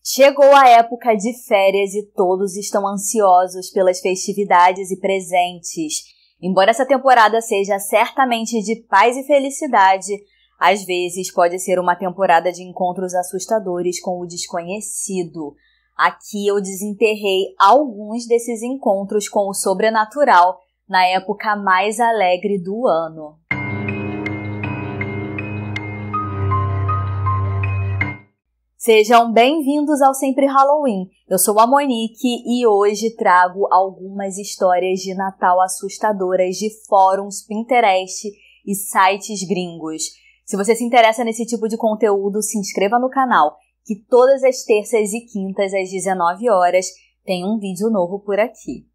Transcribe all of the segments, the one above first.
Chegou a época de férias e todos estão ansiosos pelas festividades e presentes. Embora essa temporada seja certamente de paz e felicidade, às vezes pode ser uma temporada de encontros assustadores com o desconhecido. Aqui eu desenterrei alguns desses encontros com o sobrenatural na época mais alegre do ano. Sejam bem-vindos ao Sempre Halloween. Eu sou a Monique e hoje trago algumas histórias de Natal assustadoras de fóruns, Pinterest e sites gringos. Se você se interessa nesse tipo de conteúdo, se inscreva no canal, que todas as terças e quintas às 19 horas tem um vídeo novo por aqui.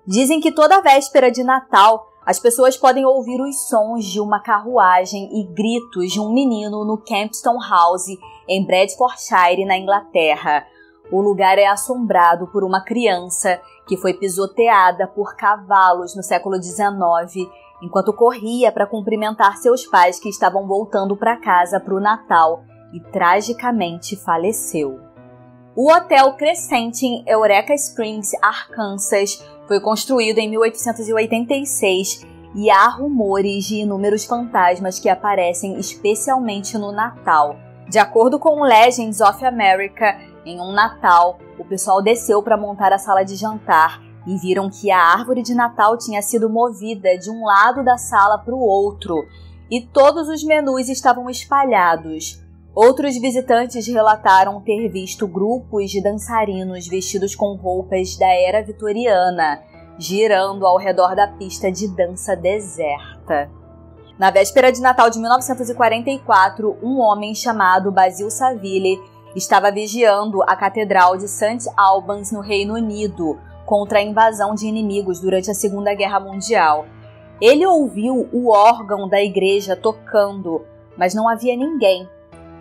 Dizem que toda véspera de Natal as pessoas podem ouvir os sons de uma carruagem e gritos de um menino no Campston House, em Bradfordshire, na Inglaterra. O lugar é assombrado por uma criança que foi pisoteada por cavalos no século XIX, enquanto corria para cumprimentar seus pais que estavam voltando para casa para o Natal e tragicamente faleceu. O Hotel Crescent em Eureka Springs, Arkansas, foi construído em 1886 e há rumores de inúmeros fantasmas que aparecem especialmente no Natal. De acordo com o Legends of America, em um Natal, o pessoal desceu para montar a sala de jantar e viram que a árvore de Natal tinha sido movida de um lado da sala para o outro e todos os menus estavam espalhados. Outros visitantes relataram ter visto grupos de dançarinos vestidos com roupas da era vitoriana, girando ao redor da pista de dança deserta. Na véspera de Natal de 1944, um homem chamado Basil Saville estava vigiando a Catedral de St. Albans, no Reino Unido, contra a invasão de inimigos durante a Segunda Guerra Mundial. Ele ouviu o órgão da igreja tocando, mas não havia ninguém.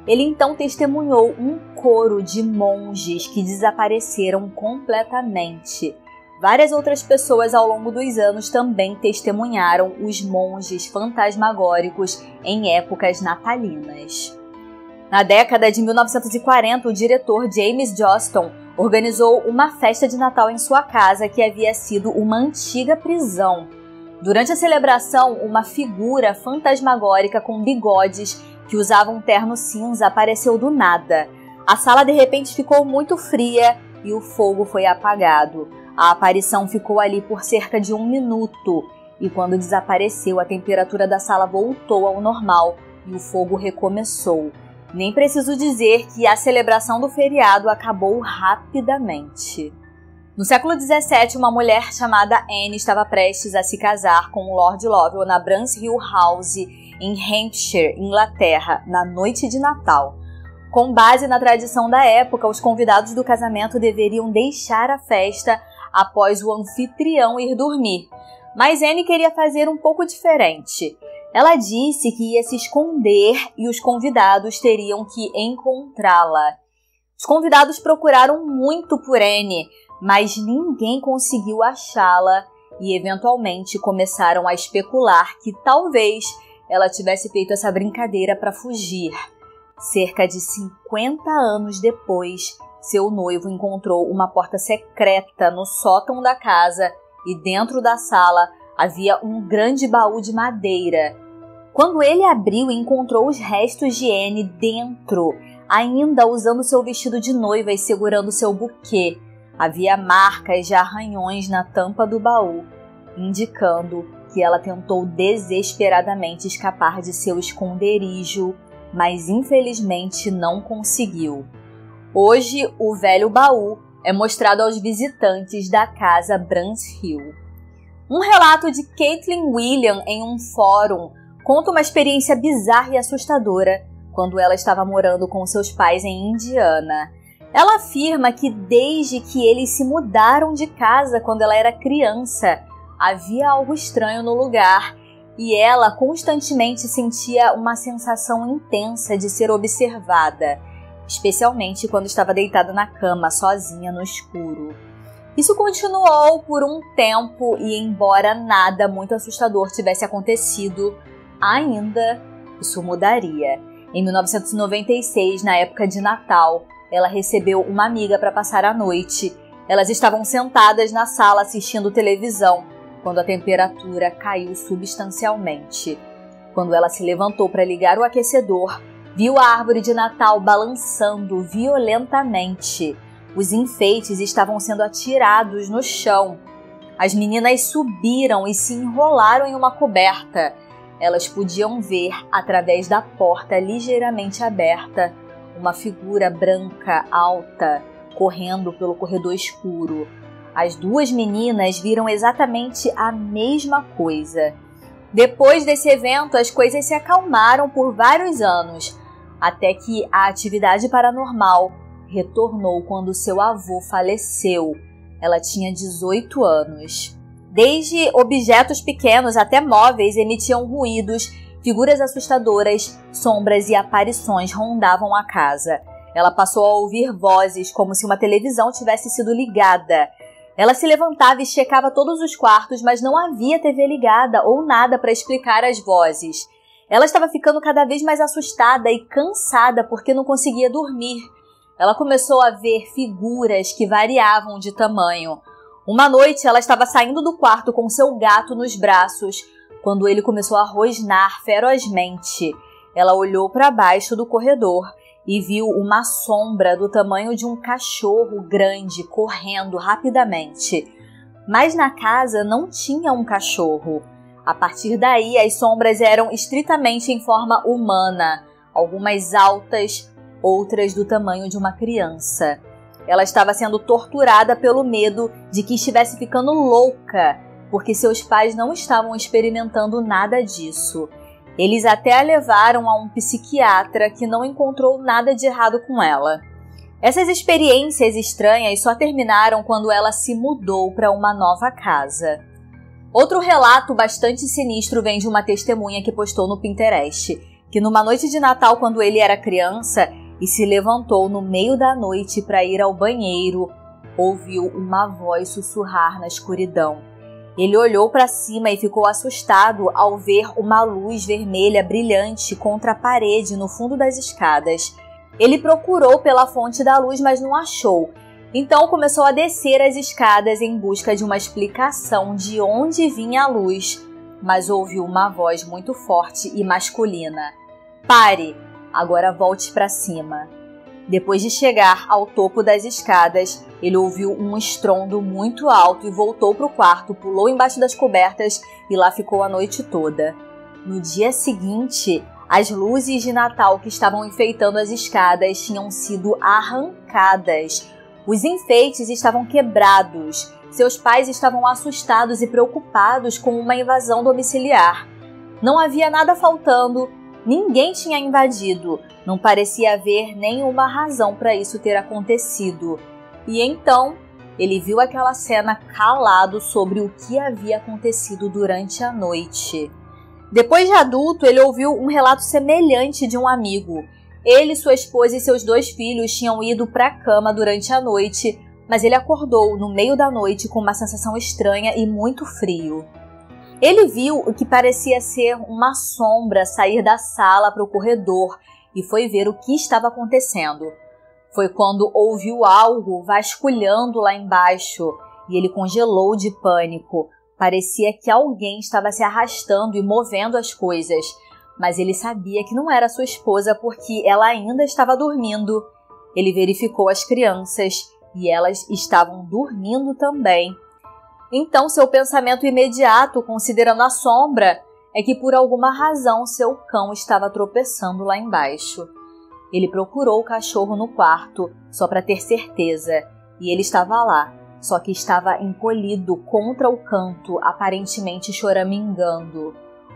Ele então testemunhou um coro de monges que desapareceram completamente. Várias outras pessoas ao longo dos anos também testemunharam os monges fantasmagóricos em épocas natalinas. Na década de 1940, o diretor James Joston organizou uma festa de Natal em sua casa que havia sido uma antiga prisão. Durante a celebração, uma figura fantasmagórica com bigodes que usava um terno cinza apareceu do nada. A sala de repente ficou muito fria e o fogo foi apagado. A aparição ficou ali por cerca de 1 minuto e quando desapareceu a temperatura da sala voltou ao normal e o fogo recomeçou. Nem preciso dizer que a celebração do feriado acabou rapidamente. No século XVII, uma mulher chamada Anne estava prestes a se casar com o Lord Lovell na Brans Hill House, em Hampshire, Inglaterra, na noite de Natal. Com base na tradição da época, os convidados do casamento deveriam deixar a festa após o anfitrião ir dormir. Mas Anne queria fazer um pouco diferente. Ela disse que ia se esconder e os convidados teriam que encontrá-la. Os convidados procuraram muito por Anne, mas ninguém conseguiu achá-la e eventualmente começaram a especular que talvez ela tivesse feito essa brincadeira para fugir. Cerca de 50 anos depois, seu noivo encontrou uma porta secreta no sótão da casa e dentro da sala havia um grande baú de madeira. Quando ele abriu, encontrou os restos de Anne dentro, ainda usando seu vestido de noiva e segurando seu buquê. Havia marcas de arranhões na tampa do baú, indicando que ela tentou desesperadamente escapar de seu esconderijo, mas infelizmente não conseguiu. Hoje, o velho baú é mostrado aos visitantes da casa Brans Hill. Um relato de Caitlin William em um fórum conta uma experiência bizarra e assustadora quando ela estava morando com seus pais em Indiana. Ela afirma que desde que eles se mudaram de casa quando ela era criança, havia algo estranho no lugar e ela constantemente sentia uma sensação intensa de ser observada, especialmente quando estava deitada na cama, sozinha no escuro. Isso continuou por um tempo e, embora nada muito assustador tivesse acontecido, ainda isso mudaria. Em 1996, na época de Natal, ela recebeu uma amiga para passar a noite. Elas estavam sentadas na sala assistindo televisão, quando a temperatura caiu substancialmente. Quando ela se levantou para ligar o aquecedor, viu a árvore de Natal balançando violentamente. Os enfeites estavam sendo atirados no chão. As meninas subiram e se enrolaram em uma coberta. Elas podiam ver, através da porta ligeiramente aberta, uma figura branca alta correndo pelo corredor escuro. As duas meninas viram exatamente a mesma coisa. Depois desse evento, as coisas se acalmaram por vários anos, até que a atividade paranormal retornou quando seu avô faleceu. Ela tinha 18 anos. Desde objetos pequenos até móveis emitiam ruídos, figuras assustadoras, sombras e aparições rondavam a casa. Ela passou a ouvir vozes como se uma televisão tivesse sido ligada. Ela se levantava e checava todos os quartos, mas não havia TV ligada ou nada para explicar as vozes. Ela estava ficando cada vez mais assustada e cansada porque não conseguia dormir. Ela começou a ver figuras que variavam de tamanho. Uma noite, ela estava saindo do quarto com seu gato nos braços, quando ele começou a rosnar ferozmente. Ela olhou para baixo do corredor e viu uma sombra do tamanho de um cachorro grande correndo rapidamente. Mas na casa não tinha um cachorro. A partir daí, as sombras eram estritamente em forma humana, algumas altas, outras do tamanho de uma criança. Ela estava sendo torturada pelo medo de que estivesse ficando louca, porque seus pais não estavam experimentando nada disso. Eles até a levaram a um psiquiatra que não encontrou nada de errado com ela. Essas experiências estranhas só terminaram quando ela se mudou para uma nova casa. Outro relato bastante sinistro vem de uma testemunha que postou no Pinterest, que numa noite de Natal, quando ele era criança e se levantou no meio da noite para ir ao banheiro, ouviu uma voz sussurrar na escuridão. Ele olhou para cima e ficou assustado ao ver uma luz vermelha brilhante contra a parede no fundo das escadas. Ele procurou pela fonte da luz, mas não achou. Então começou a descer as escadas em busca de uma explicação de onde vinha a luz, mas ouviu uma voz muito forte e masculina. "Pare! Agora volte para cima." Depois de chegar ao topo das escadas, ele ouviu um estrondo muito alto e voltou para o quarto, pulou embaixo das cobertas e lá ficou a noite toda. No dia seguinte, as luzes de Natal que estavam enfeitando as escadas tinham sido arrancadas. Os enfeites estavam quebrados. Seus pais estavam assustados e preocupados com uma invasão domiciliar. Não havia nada faltando. Ninguém tinha invadido, não parecia haver nenhuma razão para isso ter acontecido. E então, ele viu aquela cena calado sobre o que havia acontecido durante a noite. Depois de adulto, ele ouviu um relato semelhante de um amigo. Ele, sua esposa e seus 2 filhos tinham ido para a cama durante a noite, mas ele acordou no meio da noite com uma sensação estranha e muito frio. Ele viu o que parecia ser uma sombra sair da sala para o corredor e foi ver o que estava acontecendo. Foi quando ouviu algo vasculhando lá embaixo e ele congelou de pânico. Parecia que alguém estava se arrastando e movendo as coisas, mas ele sabia que não era sua esposa porque ela ainda estava dormindo. Ele verificou as crianças e elas estavam dormindo também. Então, seu pensamento imediato, considerando a sombra, é que por alguma razão seu cão estava tropeçando lá embaixo. Ele procurou o cachorro no quarto, só para ter certeza, e ele estava lá, só que estava encolhido contra o canto, aparentemente choramingando.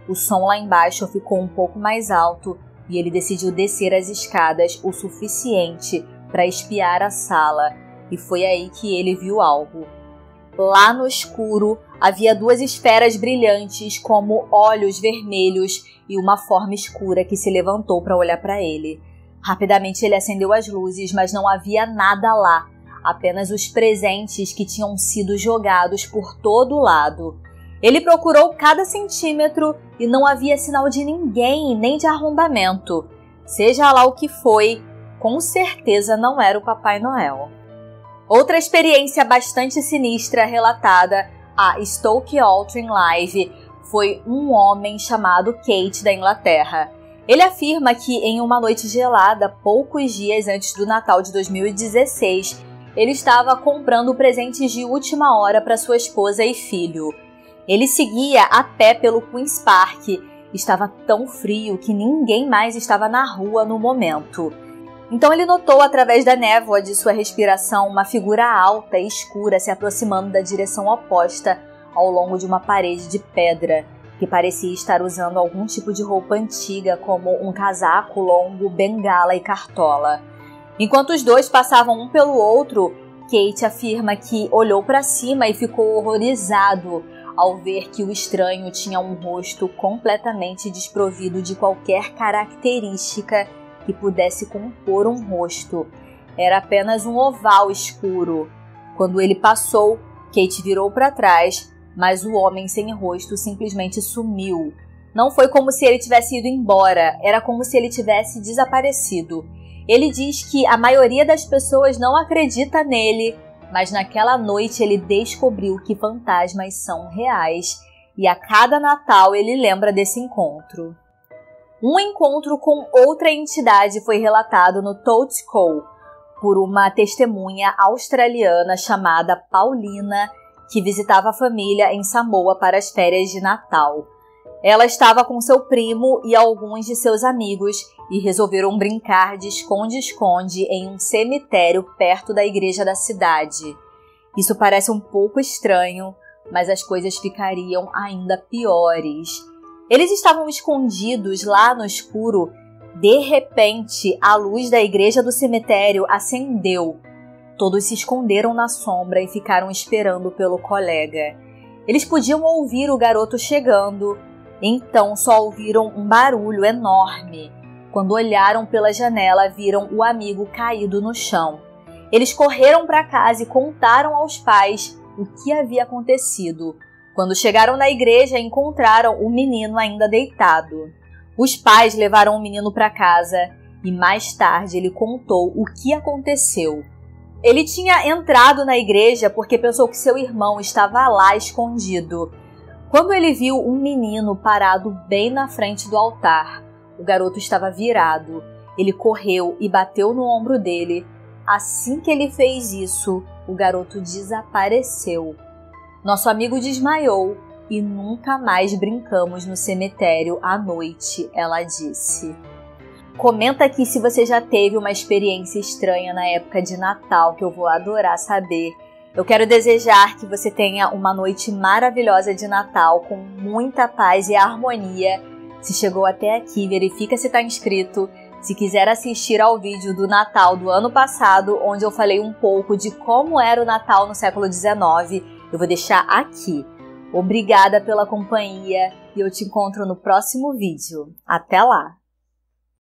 O som lá embaixo ficou um pouco mais alto e ele decidiu descer as escadas o suficiente para espiar a sala, e foi aí que ele viu algo. Lá no escuro, havia 2 esferas brilhantes como olhos vermelhos e uma forma escura que se levantou para olhar para ele. Rapidamente ele acendeu as luzes, mas não havia nada lá, apenas os presentes que tinham sido jogados por todo lado. Ele procurou cada centímetro e não havia sinal de ninguém, nem de arrombamento. Seja lá o que foi, com certeza não era o Papai Noel. Outra experiência bastante sinistra relatada a Stoke-Altrin Live foi um homem chamado Kate da Inglaterra. Ele afirma que em uma noite gelada, poucos dias antes do Natal de 2016, ele estava comprando presentes de última hora para sua esposa e filho. Ele seguia a pé pelo Queen's Park. Estava tão frio que ninguém mais estava na rua no momento. Então ele notou através da névoa de sua respiração uma figura alta e escura se aproximando da direção oposta ao longo de uma parede de pedra, que parecia estar usando algum tipo de roupa antiga, como um casaco longo, bengala e cartola. Enquanto os dois passavam um pelo outro, Kate afirma que olhou para cima e ficou horrorizado ao ver que o estranho tinha um rosto completamente desprovido de qualquer característica que pudesse compor um rosto. Era apenas um oval escuro. Quando ele passou, Kate virou para trás, mas o homem sem rosto simplesmente sumiu. Não foi como se ele tivesse ido embora, era como se ele tivesse desaparecido. Ele diz que a maioria das pessoas não acredita nele, mas naquela noite ele descobriu que fantasmas são reais e a cada Natal ele lembra desse encontro. Um encontro com outra entidade foi relatado no Totes Cove por uma testemunha australiana chamada Paulina, que visitava a família em Samoa para as férias de Natal. Ela estava com seu primo e alguns de seus amigos e resolveram brincar de esconde-esconde em um cemitério perto da igreja da cidade. Isso parece um pouco estranho, mas as coisas ficariam ainda piores. Eles estavam escondidos lá no escuro. De repente, a luz da igreja do cemitério acendeu. Todos se esconderam na sombra e ficaram esperando pelo colega. Eles podiam ouvir o garoto chegando, então só ouviram um barulho enorme. Quando olharam pela janela, viram o amigo caído no chão. Eles correram para casa e contaram aos pais o que havia acontecido. Quando chegaram na igreja, encontraram o menino ainda deitado. Os pais levaram o menino para casa e mais tarde ele contou o que aconteceu. Ele tinha entrado na igreja porque pensou que seu irmão estava lá escondido. Quando ele viu um menino parado bem na frente do altar, o garoto estava virado. Ele correu e bateu no ombro dele. Assim que ele fez isso, o garoto desapareceu. Nosso amigo desmaiou e nunca mais brincamos no cemitério à noite, ela disse. Comenta aqui se você já teve uma experiência estranha na época de Natal, que eu vou adorar saber. Eu quero desejar que você tenha uma noite maravilhosa de Natal, com muita paz e harmonia. Se chegou até aqui, verifica se está inscrito. Se quiser assistir ao vídeo do Natal do ano passado, onde eu falei um pouco de como era o Natal no século XIX, eu vou deixar aqui. Obrigada pela companhia e eu te encontro no próximo vídeo. Até lá!